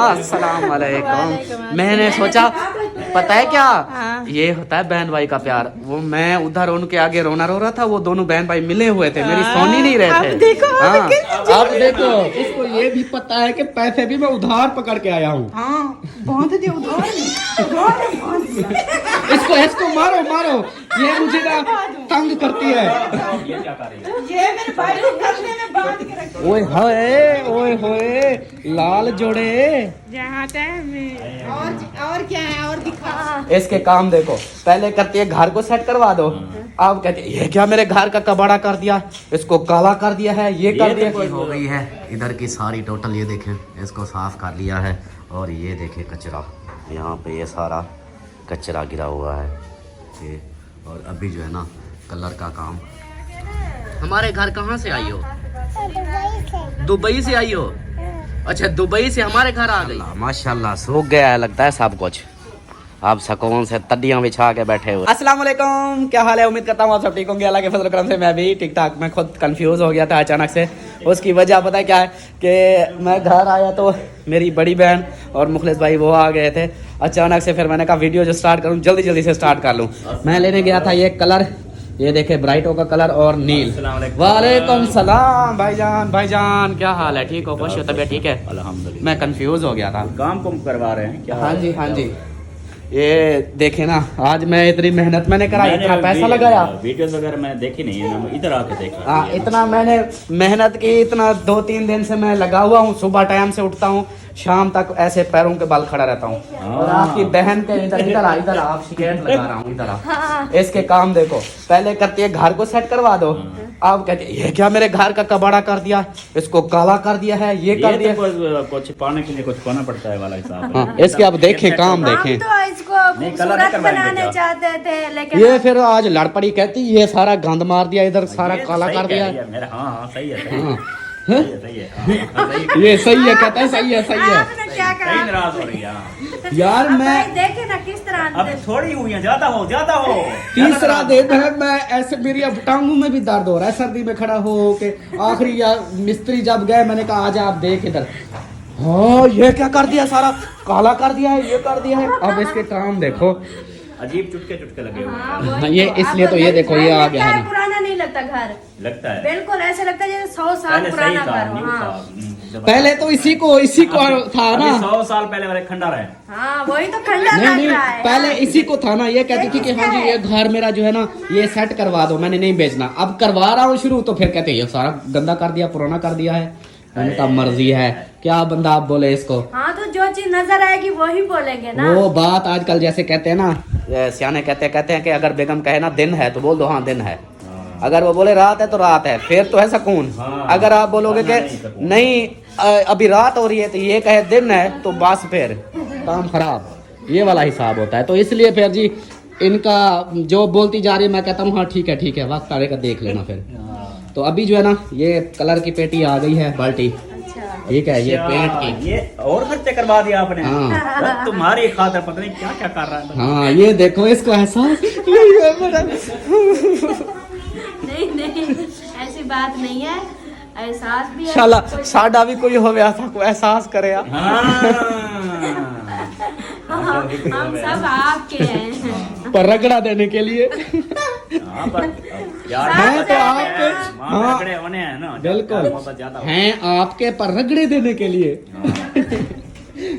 अस्सलाम वालेकुम। मैंने सोचा पता है क्या ये होता है बहन भाई का प्यार। वो मैं उधर उनके आगे रोना रो रहा था, वो दोनों बहन भाई मिले हुए थे, मेरी सोन ही नहीं रहे थे। अब देखो इसको ये भी पता है कि पैसे भी मैं उधार पकड़ के आया हूँ। इसको मारो मारो, ये मुझे ना तंग करती है। ये क्या कर रही है? ये मेरे भाई को करने में बांध के रखा। ओए होए लाल जोड़े। और क्या है, और दिखा। इसके काम देखो, पहले करती है घर को सेट करवा दो, अब कहती है ये क्या मेरे घर का कबाड़ा कर दिया, इसको काला कर दिया है, ये कर दिया। हो गई है इधर की सारी टोटल, ये देखें इसको साफ कर लिया है। और ये देखें कचरा, यहाँ पे ये सारा कचरा गिरा हुआ है ये। और अभी जो है ना कलर का काम। हमारे घर कहाँ से आई हो? दुबई से आई हो? अच्छा दुबई से हमारे घर आ गई। माशाल्लाह सूख गया है लगता है सब कुछ, आप सुकून से तड्डियां बिछा के बैठे हुए। अस्सलाम वालेकुम, क्या हाल है? उम्मीद करता हूँ आप सब ठीक होंगे। अल्लाह के फजल करम से मैं भी ठीक ठाक। मैं खुद कंफ्यूज हो गया था अचानक से। उसकी वजह पता है क्या है कि मैं घर आया तो मेरी बड़ी बहन और मुखलिस भाई वो आ गए थे अचानक से। फिर मैंने कहा वीडियो जो स्टार्ट करूँ जल्दी से स्टार्ट कर लूँ। मैं लेने गया था ये कलर, ये देखे ब्राइटो का कलर और नील। वालेकुम सलाम भाईजान, क्या हाल है? ठीक हो? खुश हो? तबीयत ठीक है? अल्हम्दुलिल्लाह। मैं कंफ्यूज हो गया था। काम को करवा रहे हैं क्या? हाँ जी। ये देखे ना, आज मैं इतनी मेहनत मैंने करा, इतना पैसा लगाया। वीडियोस वगैरह मैंने देखी नहीं है ना, इधर आके देखा। हाँ इतना मैंने मेहनत की, इतना 2-3 दिन से मैं लगा हुआ हूँ। सुबह टाइम से उठता हूँ, शाम तक ऐसे पैरों के बाल खड़ा रहता हूँ। और आपकी बहन के इधर आप शिकायत लगा रहा हूँ, इधर इसके काम देखो, पहले करती है घर को सेट करवा दो, अब कहती है ये क्या मेरे घर का कबाड़ा कर दिया, इसको काला कर दिया है, ये कर दिया। कुछ पाने के लिए कुछ पाना पड़ता है वाला हिसाब। हाँ, इसके अब देखें काम देखें। तो इसको खूबसूरत बनाने चाहते थे, लेकिन ये फिर आज लड़ पड़ी, कहती ये सारा गंद मार दिया, इधर सारा काला कर दिया। हाँ सही है, ये सही है, कहता है सही है। आपने क्या करा? नाराज हो रही है यार मैं देखे ना किस तरह अब थोड़ी हुई है, ज्यादा हो। तीसरा दिन है, मैं ऐसे मेरी अब टांगों में भी दर्द हो रहा है सर्दी में खड़ा हो के। आखिरी या मिस्त्री जब गए मैंने कहा आजा आप देख इधर। हाँ ये क्या कर दिया, सारा काला कर दिया है, ये कर दिया है। अब इसके काम देखो, अजीब चुटके लगे हुए हैं। ये इसलिए तो ये देखो ये आ गया है ना। पुराना नहीं लगता घर, लगता है बिल्कुल ऐसे लगता है जैसे 100 साल पुराना घर हो। हाँ पहले तो इसी को था ना, 100 साल पहले वाले खंडर है। हाँ वही तो खंडर नहीं लग रहा है। पहले इसी को था ना। ये कहती थी कि हाँ जी ये घर मेरा जो है ना ये सेट करवा दो, मैंने नहीं बेचना। अब करवा रहा हूँ शुरू, तो फिर कहते ये सारा गंदा कर दिया, पुराना कर दिया है। उनका मर्जी है, क्या बंदा आप बोले इसको। हाँ तो जो चीज नजर आएगी वही बोलेंगे ना। वो बात आजकल जैसे कहते हैं ना, सियाने कहते हैं कि अगर बेगम कहे ना दिन है तो बोल दो हाँ दिन है। अगर वो बोले रात है तो रात है, फिर तो है सुकून। अगर आप बोलोगे कि नहीं अभी रात हो रही है तो ये कहे दिन है, तो बस फिर काम खराब। ये वाला हिसाब होता है। तो इसलिए फिर जी इनका जो बोलती जा रही है मैं कहता हूँ हाँ ठीक है वक्त आएगा देख लेना फिर। तो अभी जो है ना ये कलर की पेटी आ गई है, बाल्टी। ठीक है, ये पेंट की। ये और खर्चे करवा दिया आपने। हाँ तुम्हारी खातिर पता नहीं क्या क्या कर रहा है। हाँ ये देखो इसको एहसास नहीं ऐसी बात नहीं है, एहसास भी है। शाला साडा भी कोई हो गया था, कोई एहसास करे यार। हम सब आपके हैं। पर रगड़ा देने के लिए यार हैं तो आपके, हाँ बिल्कुल हैं आपके पर रगड़े देने के लिए।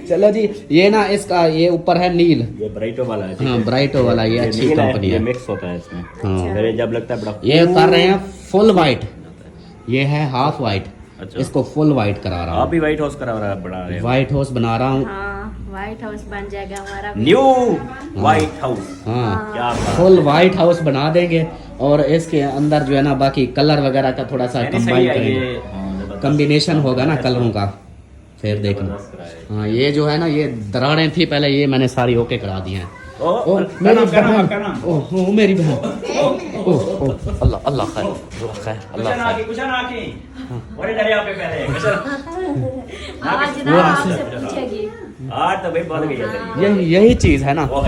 चलो जी, ये ना इसका ये ऊपर है नील, ये ब्राइटो वाला है। हाँ ब्राइटो वाला, ये अच्छी कंपनी है। मिक्स होता है इसमें। हाँ फिर जब लगता है बड़ा। ये कर रहे हैं फुल वाइट, ये है हाफ वाइट। अच्छा। इसको फुल वाइट करा रहा हूँ। आप भी व्हाइट हाउस करा रहा है, बना रहे हो? व्हाइट हाउस बना रहा हूँ। व्हाइट हाउस बन जाएगा हमारा न्यू व्हाइट हाउस। हाँ क्या फुल व्हाइट हाउस बना देंगे। और इसके अंदर जो है ना बाकी कलर वगैरह का थोड़ा सा कंबाइन करेंगे, कॉम्बिनेशन होगा ना कलरों का, फिर देखना। हाँ ये जो है ना ये दरारें थी पहले, ये मैंने सारी ओके करा दी हैं। ओ मेरी बहन, ओह मेरी बहन, ओह अल्लाह अल्लाह खैर अल्लाह खैर। बड़े डरे आप पे पहले। आज ना आपसे पूछेगी। आज तो भाई बढ़ गई। यही चीज है ना। वो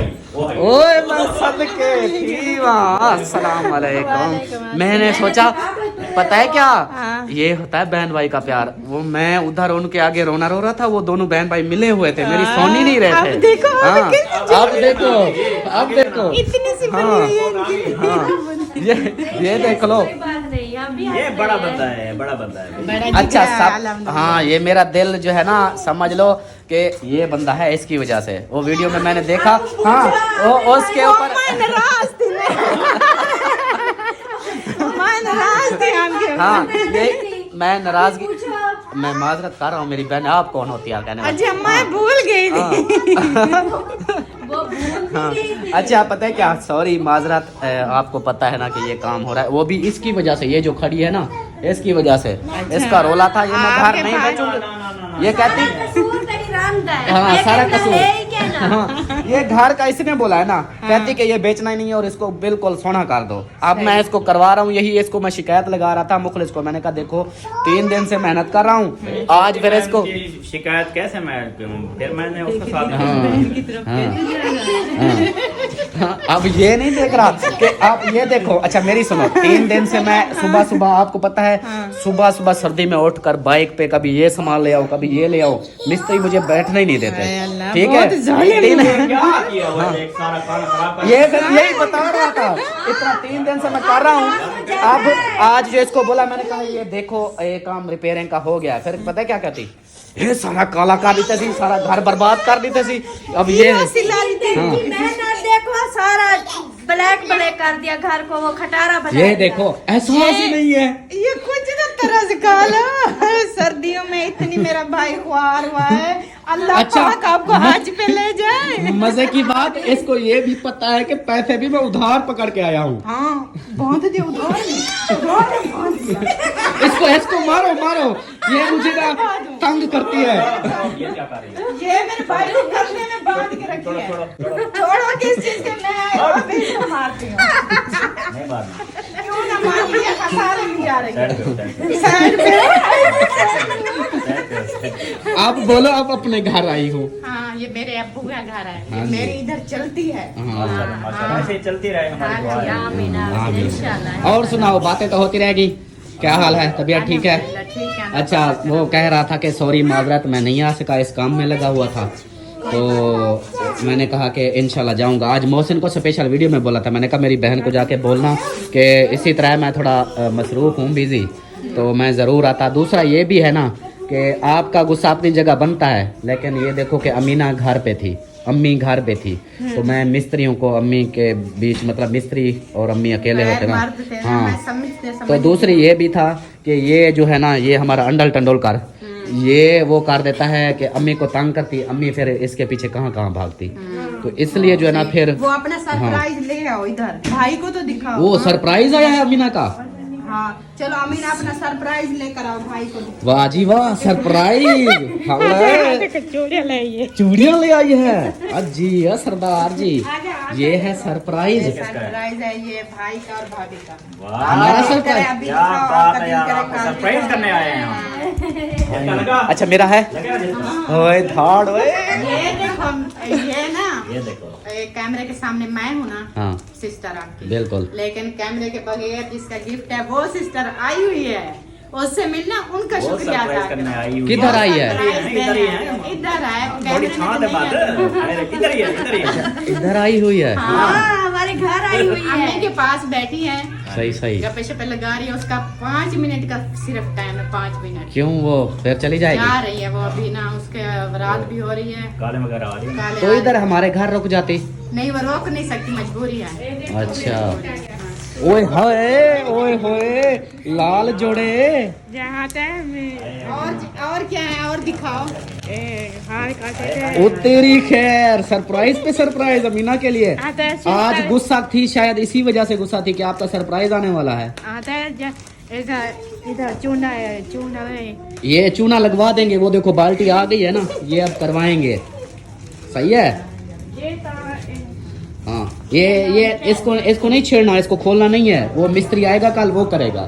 ओए मैं सदके थी वहाँ। अस्सलाम वालेकुम। मैंने सोचा पता है क्या हाँ। ये होता है बहन भाई का प्यार। वो मैं उधर उनके आगे रोना रो रहा था, वो दोनों बहन भाई मिले हुए थे, मेरी सोन ही नहीं रहे थे। अब देखो, अब हाँ, कैसे अब देखो, अब देखो, इतनी सी बनी हाँ, हुई है इनकी। हाँ, ये देख लो। कोई बात नहीं, अभी ये हंस बड़ा रहे हैं। बंदा है, बड़ा बंदा है। बड़ा अच्छा जिगरा है, सब, अल्हम्दुलिल्लाह। हाँ ये मेरा दिल जो है ना, समझ लो कि ये बंदा है इसकी वजह से। वो वीडियो में मैंने देखा, हाँ वो उसके ऊपर मैं नाराज थी मैं नाराज थी उनके ऊपर। हाँ ये मैं नाराजगी, मैं माजरत कर रहा हूँ मेरी बहन, आप कौन होती है कहने वाली? अच्छा मैं भूल गई थी। वो भूल हाँ, भी गई थी। अच्छा पता है क्या, सॉरी माजरत, आपको पता है ना कि ये काम हो रहा है, वो भी इसकी वजह से। ये जो खड़ी है ना, इसकी वजह से। इसका रोला था, ये मैं घर आपके नहीं पास- बेचूंगी। ये कहती, कसूर मेरी राम का है। हाँ ये सारा कहना कसूर, है ही क्या ना? हाँ ये घर का इसने बोला है ना, कहती कि ये बेचना ही नहीं है और इसको बिल्कुल सोना कर दो। अब मैं इसको करवा रहा हूँ, यही इसको मैं शिकायत लगा रहा था मुखलिस को। मैंने कहा देखो 3 दिन से मेहनत कर रहा हूँ, आज फिर इसको ये शिकायत कैसे मैं करूं? फिर मैंने उसके साथ हाँ, अब ये नहीं देख रहा कि आप ये देखो। अच्छा मेरी सुनो, 3 दिन से मैं सुबह सुबह, आपको पता है सुबह सुबह सर्दी में उठकर बाइक पे कभी ये सामान ले आओ, कभी ये ले आओ, मिस्त्री मुझे बैठने ही नहीं देते। हाय अल्लाह, ठीक बहुत है, जालिम 3 क्या किया हुआ है? एक सारा खाना खराब कर ये यही बता रहा था, इतना 3 दिन से मैं कर रहा हूँ। अब आज जो इसको बोला, मैंने कहा ये देखो ये काम रिपेयरिंग का हो गया। फिर पता है क्या कहती, ये सारा काला कर देते सी, सारा घर बर्बाद कर देते सी। अब ये सिला रही थी। हाँ। मैंने देखो सारा ब्लैक ब्लैक कर दिया घर को, वो खटारा बना ये दिया। देखो एहसास ही नहीं है। ये कुछ ना तरस काला। सर्दियों में इतनी मेरा भाई ख्वार हुआ है, अल्लाह अच्छा, पाक आपको हज पे ले जाए। मजे की बात, इसको ये भी पता है कि पैसे भी मैं उधार पकड़ के आया हूँ। हाँ बहुत दे उधार इसको इसको मारो मारो, ये मुझे ना तंग करती है। ये क्या कर रही है? ये मेरे भाई को गले में बांध के रखी है। छोड़ो किस चीज के, मैं अब इसको मारती हूँ। नहीं बात नहीं। क्यों ना मार लिया, हंसा नहीं जा रही साइड पे, साइड पे, साइड पे। साइड पे, साइड पे। आप बोलो, आप अपने घर आई हो। हाँ ये मेरे अब्बू का घर है, हाँ जी। मेरी इधर चलती है। माशाल्लाह, माशाल्लाह। ऐसे ही चलती रहे हमारी दुआ है। आमीन, आमीन, इंशाल्लाह। और सुनाओ, बातें तो होती रहेगी। क्या हाल है, तबीयत ठीक है? ठीक है ना। अच्छा वो कह रहा था कि सॉरी माजरत, मैं नहीं आ सका, इस काम में लगा हुआ था। तो मैंने कहा कि इंशाल्लाह जाऊंगा। आज मोहसिन को स्पेशल वीडियो में बोला था, मैंने कहा मेरी बहन को जाके बोलना कि इसी तरह मैं थोड़ा मसरूफ़ हूँ, बिज़ी, तो मैं ज़रूर आता। दूसरा ये भी है ना कि आपका गुस्सा अपनी जगह बनता है, लेकिन ये देखो कि अमीना घर पे थी, अम्मी घर पे थी, तो मैं मिस्त्रियों को अम्मी के बीच, मतलब मिस्त्री और अम्मी अकेले होते ना। मर्द थे ना, हाँ, मैं समझते तो दूसरी ये भी था कि ये जो है ना, ये हमारा अंडल टंडोलकर, ये वो कर देता है कि अम्मी को तंग करती, अम्मी फिर इसके पीछे कहाँ कहाँ भागती। तो इसलिए जो है ना फिर वो अपना सरप्राइज ले आओ इधर, भाई को तो दिखाओ। वो सरप्राइज आया है अमीना का। हाँ चलो अमीना अपना सरप्राइज लेकर आओ, भाई को दिखाओ। वाह जी वाह, सरप्राइज। चूड़ियाँ ले आई है अजी, सरदार जी, ये है सरप्राइज। सरप्राइज है ये भाई का और भाभी का। वाह, हमारा करें, सरप्राइज। अभी क्या दिखाओ, बात आपका है दिल यार, करे, आपको कल सरप्राइज दिखाओ। करने आए हैं हम। क्या लगा? अच्छा मेरा है, लगा जिसको? ओए धाड़ ओए। ये देखो, ये ना ये देखो। कैमरे के सामने मैं हूँ ना, हाँ सिस्टर आपकी, बिल्कुल। लेकिन कैमरे के बगैर जिसका गिफ्ट है वो सिस्टर आई हुई है, उससे मिलना उनका वो शुक्रिया अदा सरप्राइज करने करो। आई हुई किधर आई है? इधर ही है। इधर है, बड़ी कैमरे में छांट तो है बात। नहीं है। अरे इधर ही है, इधर ही है। इधर आई हुई है। हाँ, हमारे घर आई हुई अम्मी है। के पास बैठी है, सही सही। गप्पे शप्पे लगा रही है, उसका 5 मिनट का सिर्फ टाइम है, 5 मिनट। क्यों वो फिर चली जा जाएगी? रही है वो अभी ना, उसके रात भी हो रही है। काले वगैरह आ रही है। काले तो आ इधर रहे हमारे घर रुक जाती। हैं। नहीं वो रोक नहीं सकती, मजबूरी है। अच्छा ओए होए, ओए होए, लाल जोड़े। और क्या है, और दिखाओ। ओ तेरी खैर, सरप्राइज पे सरप्राइज अमीना के लिए। आज गुस्सा थी, शायद इसी वजह से गुस्सा थी कि आपका सरप्राइज आने वाला है। इधर चूना है, चूना है। ये चूना लगवा देंगे, वो देखो बाल्टी आ गई है ना, ये अब करवाएंगे। सही है। हाँ ये इसको इसको नहीं छेड़ना, इसको खोलना नहीं है, वो मिस्त्री आएगा कल, वो करेगा।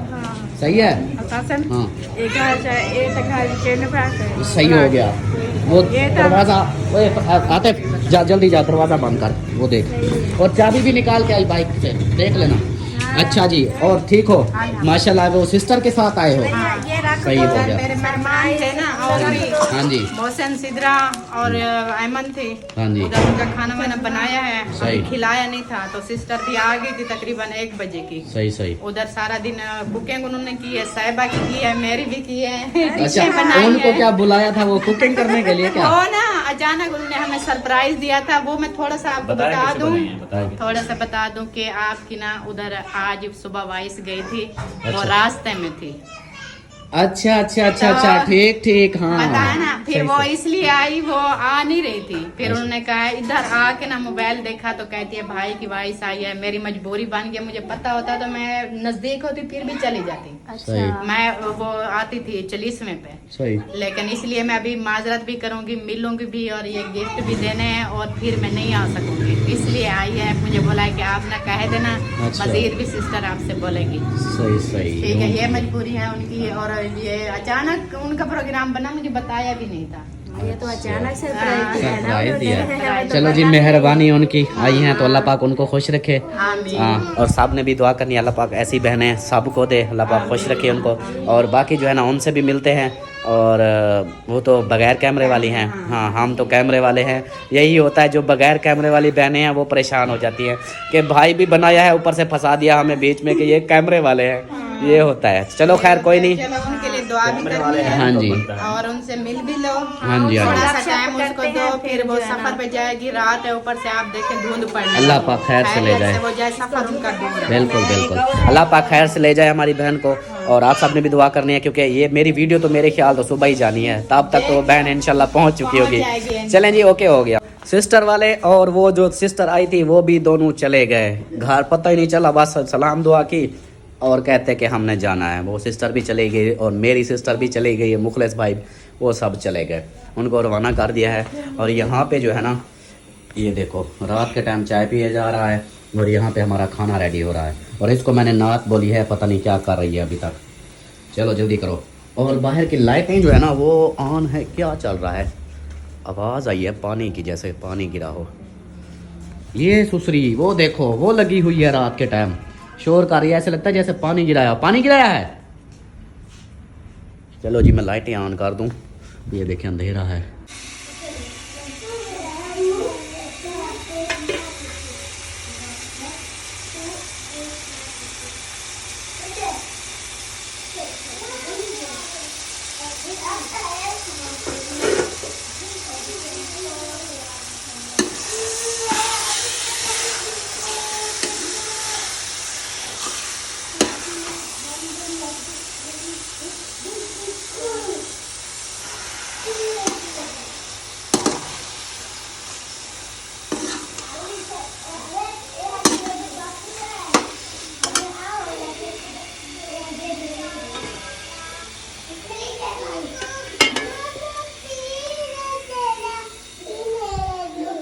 सही है। हाँ सही हो गया। वो दरवाजा, ओए आते जा, जल्दी जा, दरवाजा बंद कर, वो देख। और चाबी भी निकाल के आई बाइक से, देख लेना। अच्छा जी, और ठीक हो माशाल्लाह। वो सिस्टर के साथ आए हो, सही हो गया। मेरे मेहमान थे ना, और भी हाँ जी, मोहसिन सिद्रा और अमन थे। हाँ जी, उधर उनका खाना वाना बनाया है, सही। अभी खिलाया नहीं था, तो सिस्टर भी आ गई थी तकरीबन 1 बजे की। सही सही। उधर सारा दिन कुकिंग उन्होंने की है, साहिबा की है, मेरी भी की है। अच्छा, डिशें बनाई उनको है। क्या बुलाया था वो कुकिंग करने के लिए क्या? वो ना अचानक उन्होंने हमें सरप्राइज दिया था, वो मैं थोड़ा सा आपको बताया बता कैसे दूं। बनाई है, बताया। थोड़ा सा बता दूं कि आपकी ना उधर आज सुबह वाइस गई थी, वो अच्छा। रास्ते में थी। अच्छा अच्छा अच्छा तो- अच्छा, ठीक ठीक, हाँ बताया ना, फिर सही, वो सही। इसलिए आई, वो आ नहीं रही थी। फिर अच्छा। उन्होंने कहा इधर आके ना मोबाइल देखा तो कहती है भाई की वॉइस आई है। मेरी मजबूरी बन गई, मुझे पता होता तो मैं नजदीक होती फिर भी चली जाती। सही मैं वो आती थी 40वें पे, सही। लेकिन इसलिए मैं अभी माजरत भी करूंगी, मिलूंगी भी, और ये गिफ्ट भी देने हैं, और फिर मैं नहीं आ सकूंगी, इसलिए आई है। मुझे बोला है कि आप ना कह देना, अच्छा। मजीद भी सिस्टर आपसे बोलेगी। सही सही। ठीक है, ये मजबूरी है उनकी, और ये अचानक उनका प्रोग्राम बना, मुझे बताया भी नहीं था। ये तो अचानक से सरप्राइज दिया है। चलो जी, मेहरबानी उनकी, आई हैं तो अल्लाह पाक उनको खुश रखे। आमीन। हाँ, और सब ने भी दुआ करनी, अल्लाह पाक ऐसी बहनें सबको दे, अल्लाह पाक खुश रखे उनको। और बाकी जो है ना उनसे भी मिलते हैं, और वो तो बगैर कैमरे वाली हैं, हाँ हम तो कैमरे वाले हैं। यही होता है, जो बगैर कैमरे वाली बहनें हैं वो परेशान हो जाती हैं कि भाई भी बनाया है, ऊपर से फंसा दिया हमें बीच में कि ये कैमरे वाले हैं, ये होता है। चलो खैर कोई नहीं। चलो उनके लिए दुआ भी करनी है, हाँ जी, और उनसे मिल भी लो। हाँ जी, हाँ थोड़ा जी। सा टाइम उसको दो, फिर वो सफर पे जाएगी, रात है, ऊपर से आप देखें धुंध पड़ने अल्लाह लगी। पाक खैर से ले जाए। वो जाए, सफर उनका दूर है। बिल्कुल बिल्कुल, अल्लाह पाक खैर से ले जाए हमारी बहन को। और आप सब ने भी दुआ करनी है, क्योंकि ये मेरी वीडियो तो मेरे ख्याल तो सुबह ही जानी है, तब तक तो बहन इंशाल्लाह पहुंच चुकी होगी। चलें जी, ओके हो गया। सिस्टर वाले और वो जो सिस्टर आई थी वो भी दोनों चले गए घर, पता ही नहीं चला, बस सलाम दुआ की और कहते कि हमने जाना है। वो सिस्टर भी चली गई और मेरी सिस्टर भी चली गई है, मुखलिस भाई, वो सब चले गए, उनको रवाना कर दिया है। और यहाँ पे जो है ना, ये देखो रात के टाइम चाय पिए जा रहा है, और यहाँ पे हमारा खाना रेडी हो रहा है। और इसको मैंने नात बोली है, पता नहीं क्या कर रही है अभी तक। चलो जल्दी करो। और बाहर की लाइटें जो है ना वो ऑन है, क्या चल रहा है? आवाज़ आई है पानी की, जैसे पानी गिरा हो। ये सुसरी वो देखो, वो लगी हुई है रात के टाइम, शोर कर रही है, ऐसे लगता है जैसे पानी गिराया है। चलो जी, मैं लाइटें ऑन कर दूं। ये देखें अंधेरा है।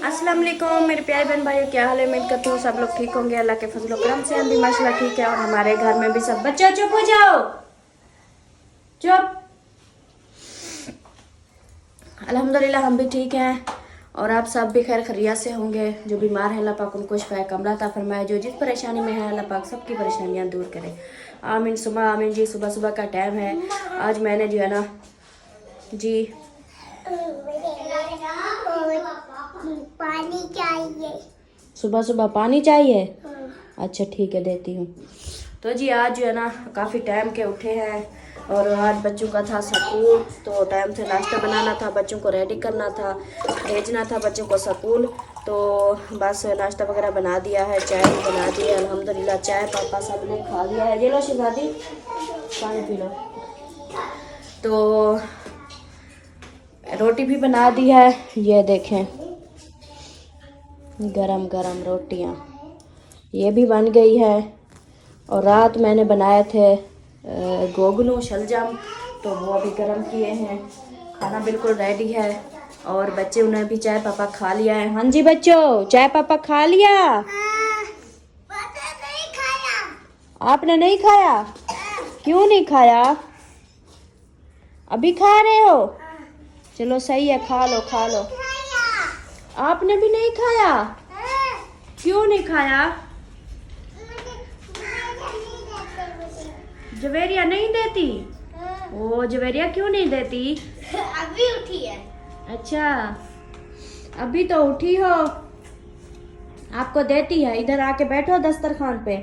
अस्सलाम वालेकुम मेरे प्यारे बहन भाइयों, क्या हाल है? उम्मीद करती हूँ सब लोग ठीक होंगे, अल्लाह के फजल करम से हम भी माशाल्लाह ठीक है। और हमारे घर में भी सब बच्चे चुप हो जाओ, चुप। अल्हम्दुलिल्लाह हम भी ठीक हैं, और आप सब भी खैर खैरियत से होंगे। जो बीमार है अल्लाह पाक उनको शिफाए कामिला अता फरमाए, जो जिस परेशानी में है अल्लाह पाक सबकी परेशानियां दूर करे, आमीन सुबह आमीन जी। सुबह सुबह का टाइम है, आज मैंने जो है ना जी पानी चाहिए, सुबह सुबह पानी चाहिए। अच्छा ठीक है, देती हूँ। तो जी आज जो है ना काफ़ी टाइम के उठे हैं, और आज बच्चों का था स्कूल, तो टाइम से नाश्ता बनाना था, बच्चों को रेडी करना था, भेजना था बच्चों को स्कूल। तो बस नाश्ता वगैरह बना दिया है, चाय भी बना दी है अल्हम्दुलिल्लाह। चाय पापा सब ने खा लिया है। ये लो शहजादी, पानी पी लो। तो रोटी भी बना दी है, ये देखें गरम गरम रोटियां, ये भी बन गई है। और रात मैंने बनाए थे गोगनू शलजम, तो वो अभी गरम किए हैं। खाना बिल्कुल रेडी है, और बच्चे उन्हें भी चाय पापा खा लिया है। हाँ जी बच्चों, चाय पापा खा लिया? नहीं खाया। आपने नहीं खाया? क्यों नहीं खाया? अभी खा रहे हो? चलो सही है, खा लो खा लो। आपने भी नहीं खाया? क्यों नहीं खाया? जवेरिया नहीं देती? ओ जवेरिया क्यों नहीं देती? अभी उठी है। अच्छा अभी तो उठी हो, आपको देती है। इधर आके बैठो दस्तरखान पे,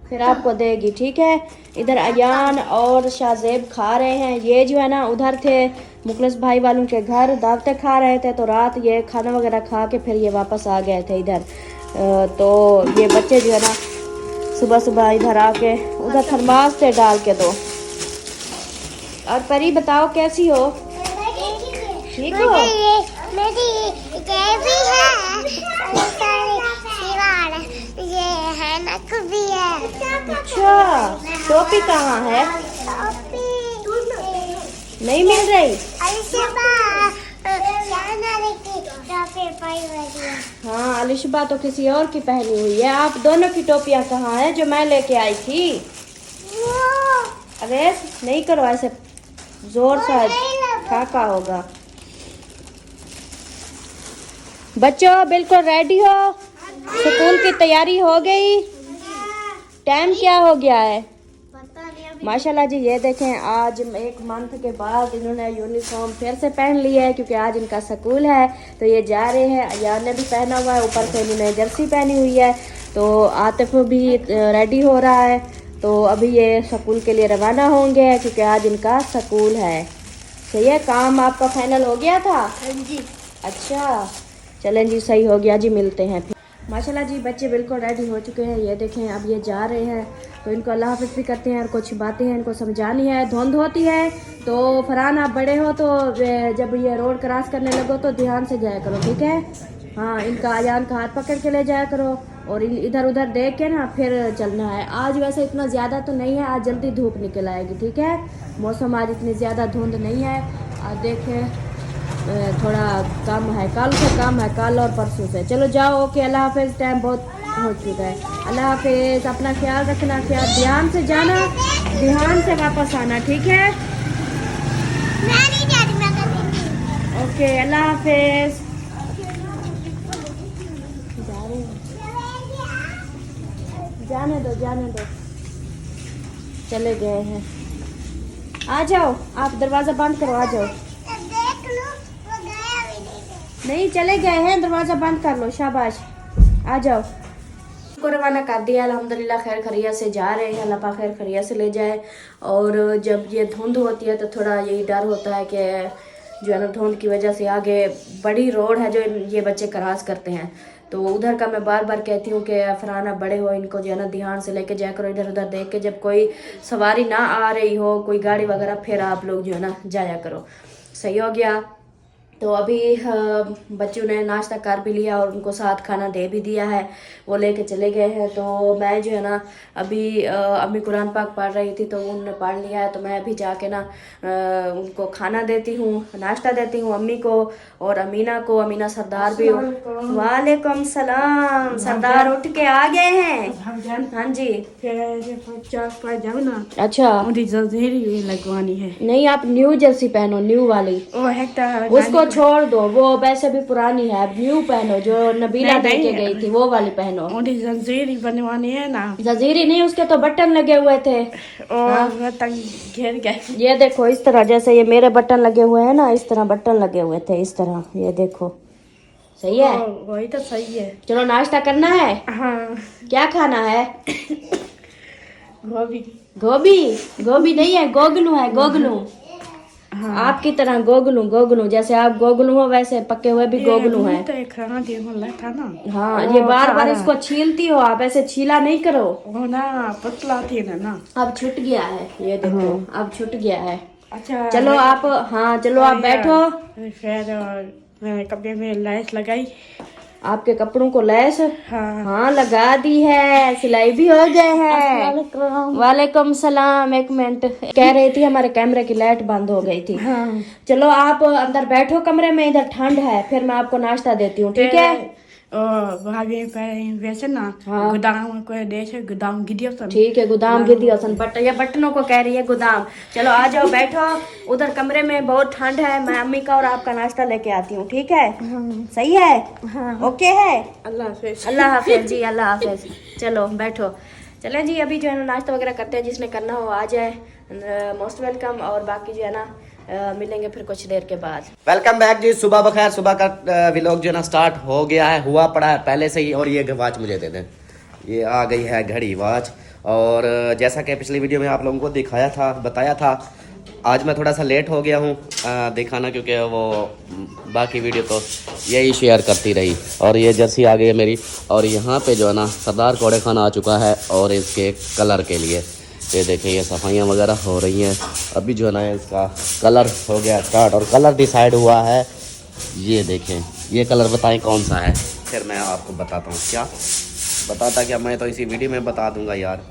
फिर आपको देगी, ठीक है। इधर अयान और शाहजेब खा रहे हैं। ये जो है ना उधर थे मुखलिस भाई वालों के घर, दावतें खा रहे थे, तो रात ये खाना वगैरह खा के फिर ये वापस आ गए थे इधर। तो ये बच्चे जो है ना सुबह सुबह इधर आके उधर थर्मास से डाल के दो। और परी बताओ कैसी हो? ठीक हो? मेरी भी है, ये है नक भी है। अच्छा टोपी कहाँ है? नहीं मिल रही? हाँ अलिशबा तो किसी और की पहनी हुई है। आप दोनों की टोपियाँ कहाँ है जो मैं लेके आई थी? अरे नहीं करो ऐसे, जोर से ठाका होगा। बच्चों बिल्कुल रेडी हो? स्कूल की तैयारी हो गई? टाइम क्या हो गया है? माशाल्लाह जी ये देखें आज 1 मंथ के बाद इन्होंने यूनिफॉर्म फिर से पहन ली है, क्योंकि आज इनका स्कूल है। तो ये जा रहे हैं, अयान ने भी पहना हुआ है, ऊपर से इन्होंने जर्सी पहनी हुई है। तो आतिफ भी रेडी हो रहा है। तो अभी ये स्कूल के लिए रवाना होंगे, क्योंकि आज इनका स्कूल है। सही है, काम आपका फाइनल हो गया था? जी। अच्छा चलें जी, सही हो गया जी, मिलते हैं फिर। माशाल्लाह जी बच्चे बिल्कुल रेडी हो चुके हैं। ये देखें अब ये जा रहे हैं, तो इनको अल्लाह हाफ़िज़ भी करते हैं और कुछ बातें हैं इनको समझानी है। धुंध होती है तो फरहान आप बड़े हो तो जब ये रोड क्रॉस करने लगो तो ध्यान से जाया करो, ठीक है। हाँ इनका अयान का हाथ पकड़ के ले जाया करो और इधर उधर देख के ना फिर चलना है। आज वैसे इतना ज़्यादा तो नहीं है, आज जल्दी धूप निकल आएगी, ठीक है। मौसम आज इतनी ज़्यादा धुंध नहीं है। आज देखें थोड़ा कम है, कल से कम है, कल और परसों से। चलो जाओ, ओके अल्लाह हाफिज़, टाइम बहुत हो चुका है। अल्लाह हाफिज़, अपना ख्याल रखना, ख्याल ध्यान से जाना, ध्यान से वापस आना, ठीक है। मैं नहीं जा रही, मैं कर ओके अल्लाह हाफिज़। जाने दो जाने दो, चले गए हैं। आ जाओ, आप दरवाज़ा बंद करो, आ जाओ। देख लो, वो गया भी नहीं। नहीं चले गए हैं, दरवाज़ा बंद कर लो, शाबाश, आ जाओ। को रवाना कर दिया अल्हम्दुलिल्लाह, खैर खैरियत से जा रहे हैं, अल्लाह पाक खैर खैरियत से ले जाए। और जब ये धुंध होती है तो थोड़ा यही डर होता है कि जो है ना धुंध की वजह से आगे बड़ी रोड है जो ये बच्चे क्रॉस करते हैं। तो उधर का मैं बार बार कहती हूँ कि फरहान आप बड़े हो, इनको जो है ना ध्यान से लेके जाया करो, इधर उधर देख के, जब कोई सवारी ना आ रही हो, कोई गाड़ी वगैरह, फिर आप लोग जो है ना जाया करो। सही हो गया। तो अभी बच्चों ने नाश्ता कर भी लिया और उनको साथ खाना दे भी दिया है, वो लेके चले गए हैं। तो मैं जो है ना अभी अम्मी कुरान पाक पढ़ रही थी तो उन्होंने पढ़ लिया है, तो मैं अभी जाके ना उनको खाना देती हूँ, नाश्ता देती हूँ अम्मी को और अमीना को। अमीना सरदार भी। वालेकुम सलाम, सरदार उठ के आ गए हैं। हाँ जी। अच्छा लगवानी है। नहीं, आप न्यू जर्सी पहनो, न्यू वाली। उसको छोड़ दो, वो वैसे भी पुरानी है, न्यू पहनो जो नबीला दे के गई थी, वो वाली पहनो। जंजीरी बनवानी है ना। जंजीरी नहीं, उसके तो बटन लगे हुए थे और घेर गए। ये देखो इस तरह, जैसे ये मेरे बटन लगे हुए हैं ना, इस तरह बटन लगे हुए थे, इस तरह। ये देखो, सही है। वही तो सही है। चलो नाश्ता करना है। हाँ क्या खाना है? गोभी। गोभी? गोभी नहीं है, गोगलू है, गोगलू। हाँ। आपकी तरह गोगलू, गोगलू जैसे आप गोगलू हो वैसे पके हुए भी गोगलू हैं। तो एक खाना था ना। हाँ, ये बार बार इसको छीलती हो आप, ऐसे छीला नहीं करो। वो ना पतला थी ना। अब छूट गया है, ये देखो अब छूट गया है। अच्छा चलो आप, हाँ चलो आप बैठो। फिर मैंने कपड़े में लैस लगाई। आपके कपड़ों को लैस हाँ हाँ लगा दी है, सिलाई भी हो गए है। वालेकुम सलाम। एक मिनट, कह रही थी हमारे कैमरे की लाइट बंद हो गई थी। हाँ। चलो आप अंदर बैठो कमरे में, इधर ठंड है, फिर मैं आपको नाश्ता देती हूँ, ठीक है। भाभी वैसे ना हाँ। गोदाम को देश गोदाम गिदियो सन। ठीक है, गोदाम गिर दिया सन, बट ये बटनों को कह रही है गोदाम। चलो आ जाओ, बैठो उधर कमरे में, बहुत ठंड है। मैं अम्मी का और आपका नाश्ता लेके आती हूँ, ठीक है। सही है। हाँ। ओके है। अल्लाह हाफिज। अल्लाह हाफिज जी, अल्लाह हाफिज। चलो बैठो। चलें जी, अभी जो है ना नाश्ता वगैरह करते हैं, जिसने करना हो आ जाए, मोस्ट वेलकम। और बाकी जो है ना मिलेंगे फिर कुछ देर के बाद। वेलकम बैक जी, सुबह बखैर। सुबह का व्लॉग जो है ना स्टार्ट हो गया है, हुआ पड़ा है पहले से ही। और ये वॉच मुझे दे दें, ये आ गई है घड़ी वॉच। और जैसा कि पिछली वीडियो में आप लोगों को दिखाया था, बताया था, आज मैं थोड़ा सा लेट हो गया हूँ दिखाना, क्योंकि वो बाकी वीडियो तो यही शेयर करती रही। और ये जर्सी आ गई है मेरी। और यहाँ पे जो है ना सरदार कौड़े खान आ चुका है, और इसके कलर के लिए ये देखिए ये सफाइयाँ वगैरह हो रही हैं। अभी जो है ना इसका कलर हो गया स्टार्ट, और कलर डिसाइड हुआ है। ये देखें, ये कलर बताएं कौन सा है, फिर मैं आपको बताता हूँ। क्या बताता, क्या मैं तो इसी वीडियो में बता दूंगा यार।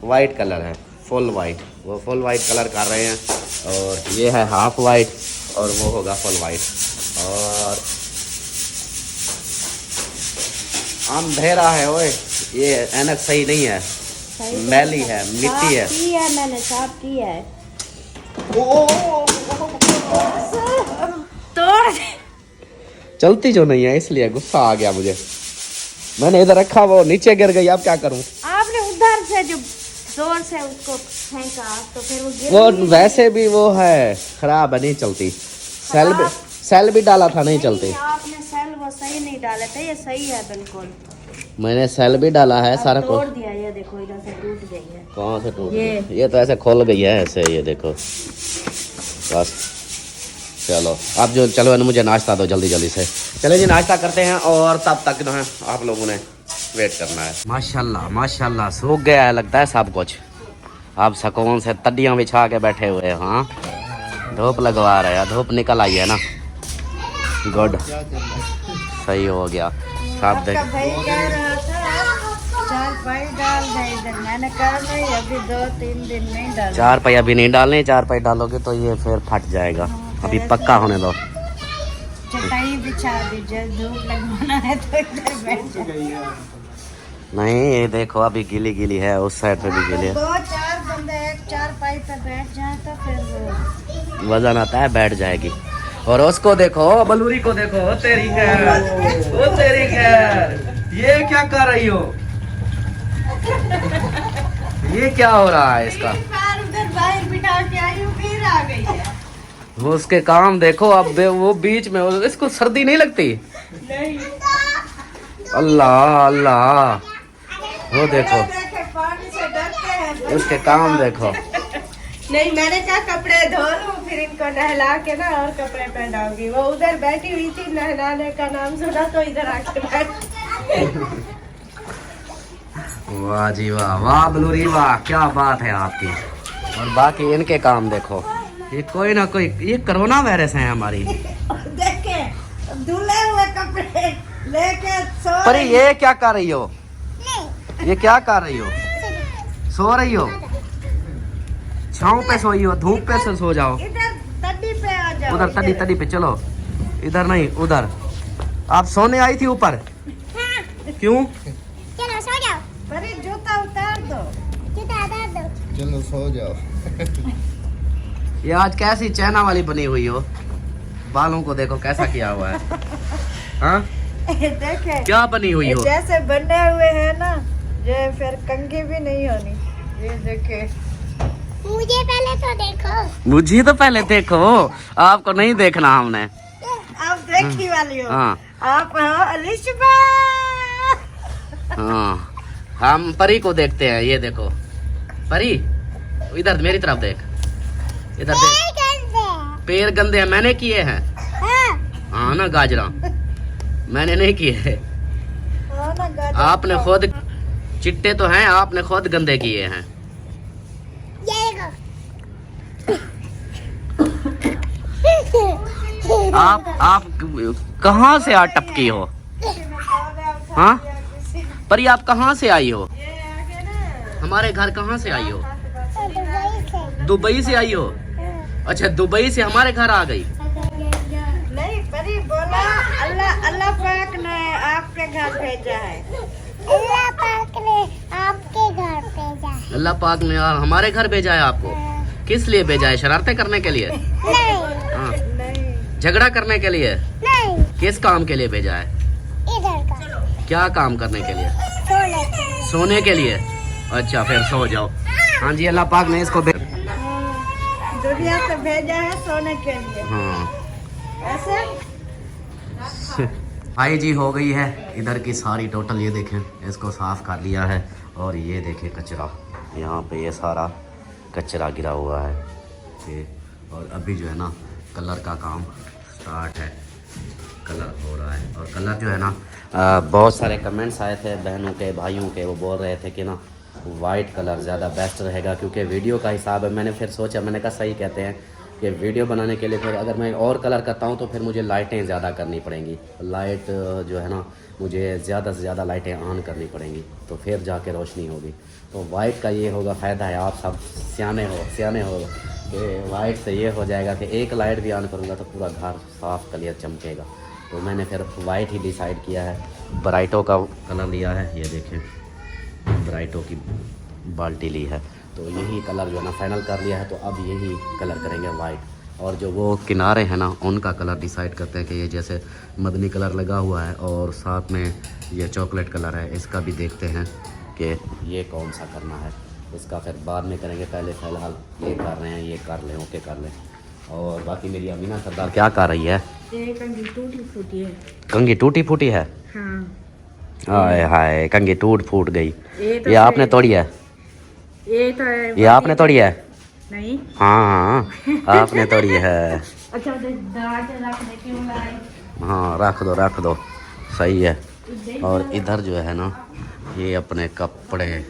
वाइट कलर है, फुल वाइट, वो फुल वाइट कलर कर रहे हैं। और ये है हाफ वाइट, और वो होगा फुल वाइट। और अंधेरा है ओए, ये ऐनक सही नहीं है, मैली है, मिट्टी है। साफ की है मैंने, साफ की है। तोड़ चलती जो नहीं है, इसलिए गुस्सा आ गया मुझे। मैंने इधर रखा, वो नीचे गिर गई, अब क्या करूं? आपने उधर से जो जोर से उसको फेंका तो फिर वो गिर वो गई। वैसे भी वो है खराब है, नहीं चलती। सेल भी डाला था, नहीं चलती। आपने सेल वो सही नहीं डाले थे, ये सही है बिल्कुल। मैंने सेल भी डाला है, सारा तोड़ कुछ। दिया, ये देखो इधर से टूट गई है। कहाँ से टूट ये। गई? ये तो ऐसे खोल गई है ऐसे, ये देखो बस। चलो अब जो, चलो मुझे नाश्ता दो जल्दी जल्दी से। चले जी नाश्ता करते हैं, और तब तक जो है आप लोगों ने वेट करना है। माशाल्लाह माशाल्लाह सूख गया है लगता है सब कुछ। आप सुकून से तड्डियाँ बिछा के बैठे हुए हैं। हाँ, धूप लगवा रहे हैं, धूप निकल आई है ना। गुड, सही हो गया। आप देख, भाई कह रहा था 4 पाई डाल दे इधर, मैंने कहा नहीं अभी 2-3 दिन नहीं डाल। 4 पाई अभी नहीं डालने, 4 पाई डालोगे तो ये फिर फट जाएगा। अभी पक्का होने दो। चटाई बिछा दीजिए, धूप लगवाना है तो इधर बैठ जाइए। नहीं ये देखो अभी गीली गीली है, उस साइड पे भी गीली है। 2-4 बंदे एक 4 पाई पे बैठ जाए तो फिर वो वजन आता है, बैठ जाएगी। और उसको देखो, बलूरी को देखो, ओ तेरी खैर, ओ तेरी खैर, ये क्या कर रही हो? ये क्या हो रहा है इसका? उधर बाहर बिठा के आई हूँ, फिर आ गई है। वो उसके काम देखो। अब वो बीच में, इसको सर्दी नहीं लगती? नहीं, अल्लाह अल्लाह, वो देखो देखे पानी से डरते हैं। उसके काम देखो। नहीं, मैंने कहा कपड़े धो लूं, फिर इनको नहला के ना और कपड़े पहनाऊंगी। वो उधर बैठी हुई थी, नहलाने का नाम सुना तो इधर आके बैठ। वाह जी वाह, वाह बलूरी वाह, क्या बात है आपकी। और बाकी इनके काम देखो, ये कोई ना कोई, ये कोरोना वायरस है हमारी। देखे धुले हुए कपड़े लेके सो पर ये क्या कर रही हो? ये क्या कर रही हो? सो रही हो? छाँव पे सोई हो, धूप पे से सो जाओ। इधर तड्डी पे आ जाओ। उधर तड़ी तड़ी पे चलो, इधर नहीं उधर। आप सोने आई थी ऊपर? क्यों? चलो सो जाओ, अरे जूता उतार दो। जूता उतार दो। चलो सो जाओ। ये आज कैसी चाइना वाली बनी हुई हो? बालों को देखो कैसा किया हुआ है। हाँ, देखे क्या बनी हुई हो? जैसे बने हुए हैं ना, ये फिर कंघी भी नहीं होनी। ये देखे, मुझे पहले तो देखो। मुझे तो पहले देखो, आपको नहीं देखना हमने। आप देखी वाली हो। हाँ आप हो अलिशबा। हाँ, हम परी को देखते हैं। ये देखो परी, इधर मेरी तरफ देख, इधर देख। पैर गंदे हैं, मैंने किए हैं। हाँ ना गाजरा, मैंने नहीं किए हैं। हाँ ना, गाजर आपने खुद, चिट्टे तो हैं, आपने खुद गंदे किए हैं। ये देखो। आप कहाँ से आ टपकी हो? हाँ परी, आप कहाँ से आई हो? हमारे घर कहाँ से आई हो? दुबई से आई हो? अच्छा, दुबई से हमारे घर आ गई। नहीं, परी बोला अल्लाह अल्लाह पाक ने आपके घर भेजा है। अल्लाह पाक ने आपके घर भेजा है। अल्लाह पाक ने हमारे घर भेजा है आपको। किस लिए भेजा है? शरारतें करने के लिए? नहीं हाँ, नहीं, झगड़ा करने के लिए? नहीं, किस काम के लिए भेजा है? इधर का क्या काम करने के लिए? सोने सोने के लिए। अच्छा फिर सो जाओ। हाँ जी, अल्लाह पाक ने इसको दुनिया से भेजा है सोने के लिए। हाँ ऐसे भाई जी हो गई है इधर की सारी टोटल, ये देखें इसको साफ़ कर लिया है। और ये देखें कचरा, यहाँ पे ये सारा कचरा गिरा हुआ है ये। और अभी जो है ना कलर का काम स्टार्ट है, कलर हो रहा है। और कलर जो है ना बहुत सारे कमेंट्स आए थे बहनों के भाइयों के, वो बोल रहे थे कि ना वाइट कलर ज़्यादा बेस्ट रहेगा क्योंकि वीडियो का हिसाब है। मैंने फिर सोचा, मैंने कहा सही कहते हैं कि वीडियो बनाने के लिए फिर अगर मैं और कलर करता हूँ तो फिर मुझे लाइटें ज़्यादा करनी पड़ेंगी। लाइट जो है ना मुझे ज़्यादा से ज़्यादा लाइटें ऑन करनी पड़ेंगी तो फिर जाके रोशनी होगी। तो वाइट का ये होगा फ़ायदा है, आप सब सियाने हो कि वाइट से ये हो जाएगा कि एक लाइट भी ऑन करूँगा तो पूरा घर साफ़ क्लियर चमकेगा। तो मैंने फिर वाइट ही डिसाइड किया है। ब्राइटो का कलर लिया है, ये देखें ब्राइटो की बाल्टी ली है। तो यही कलर जो है ना फाइनल कर लिया है। तो अब यही कलर करेंगे वाइट। और जो वो किनारे हैं ना उनका कलर डिसाइड करते हैं कि ये जैसे मदनी कलर लगा हुआ है और साथ में ये चॉकलेट कलर है, इसका भी देखते हैं कि ये कौन सा करना है। इसका फिर बाद में करेंगे, पहले फ़िलहाल ये कर रहे हैं, ये कर लें, ओके कर लें। और बाकी मेरी अमीना सरदार क्या कर रही है? कंघी टूटी फूटी है। कंघी टूटी फूटी है? हाँ। हाय हाय, कंघी टूट फूट गई। तो ये आपने तोड़ी है? ये आपने तोड़ी है? नहीं। हाँ आपने तोड़ी है। अच्छा दरवाजे रखने क्यों लाए? हाँ रख दो सही है। और इधर जो है ना ये अपने कपड़े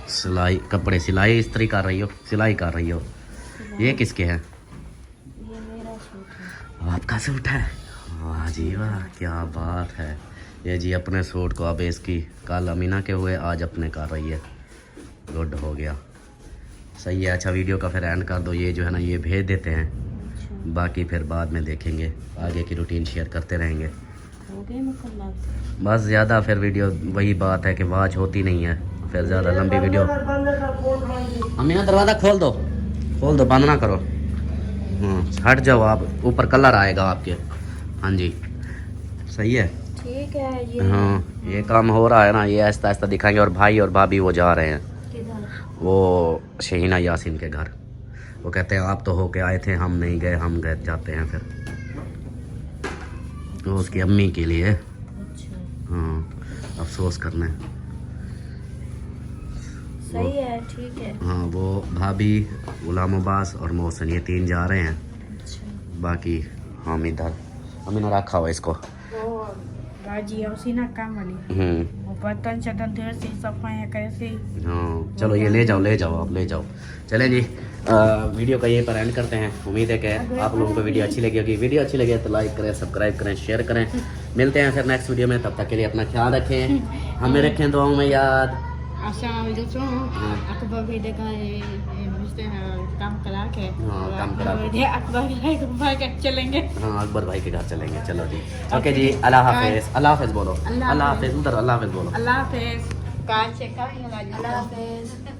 सिलाई इस्त्री कर रही हो, सिलाई कर रही हो। ये किसके हैं? ये मेरा सूट है। आपका सूट है? वाह जी वाह, क्या बात है। ये जी अपने सूट को अब इसकी कल अमीना के हुए, आज अपने कर रही है। गुड हो गया, सही है। अच्छा वीडियो का फिर एंड कर दो। ये जो है ना ये भेज देते हैं, बाकी फिर बाद में देखेंगे, आगे की रूटीन शेयर करते रहेंगे। बस ज़्यादा फिर वीडियो वही बात है कि वॉच होती नहीं है, फिर ज़्यादा लंबी वीडियो। अमीना दरवाज़ा खोल दो, बंद ना करो। हट जाओ आप, ऊपर कलर आएगा आपके। हाँ जी सही है, ठीक है। ये हाँ ये काम हो रहा है ना, ये आहिस्ता आहिस्ता दिखाएंगे। और भाई और भाभी वो जा रहे हैं, किधर? वो शहीना यासीन के घर। वो कहते हैं आप तो होके आए थे, हम नहीं गए, हम गए जाते हैं फिर। तो उसकी अम्मी के लिए हाँ अफसोस करना है। सही है, ठीक है। हाँ वो भाभी, गुलाम अब्बास और मोहसिन ये 3 जा रहे हैं। बाकी हम इधर। अमीना रखा हुआ इसको। बाजी उसी ना काम वाली। वो बर्तन शतन ढेर सी सफाई कैसे। हाँ चलो ये ले जाओ आप ले जाओ। चलें जी, वीडियो का यहीं पर एंड करते हैं। उम्मीद है कि आप लोगों को वीडियो अच्छी लगी होगी। वीडियो अच्छी लगे तो लाइक करें, सब्सक्राइब करें, शेयर करें। मिलते हैं फिर नेक्स्ट वीडियो में, तब तक के लिए अपना ख्याल रखें, हमें रखें दुआओं में याद। अकबर भी देखा काम करा के। हाँ काम करा के अकबर के चलेंगे। हाँ अकबर भाई के घर चलेंगे। चलो जी ओके जी, अल्लाह हाफिज़। अल्लाह हाफिज़ बोलो, अल्लाह हाफिज़ उधर, अल्लाह हाफिज़ बोलो। अल्लाह हाफिज़। अल्लाह हाफिज़।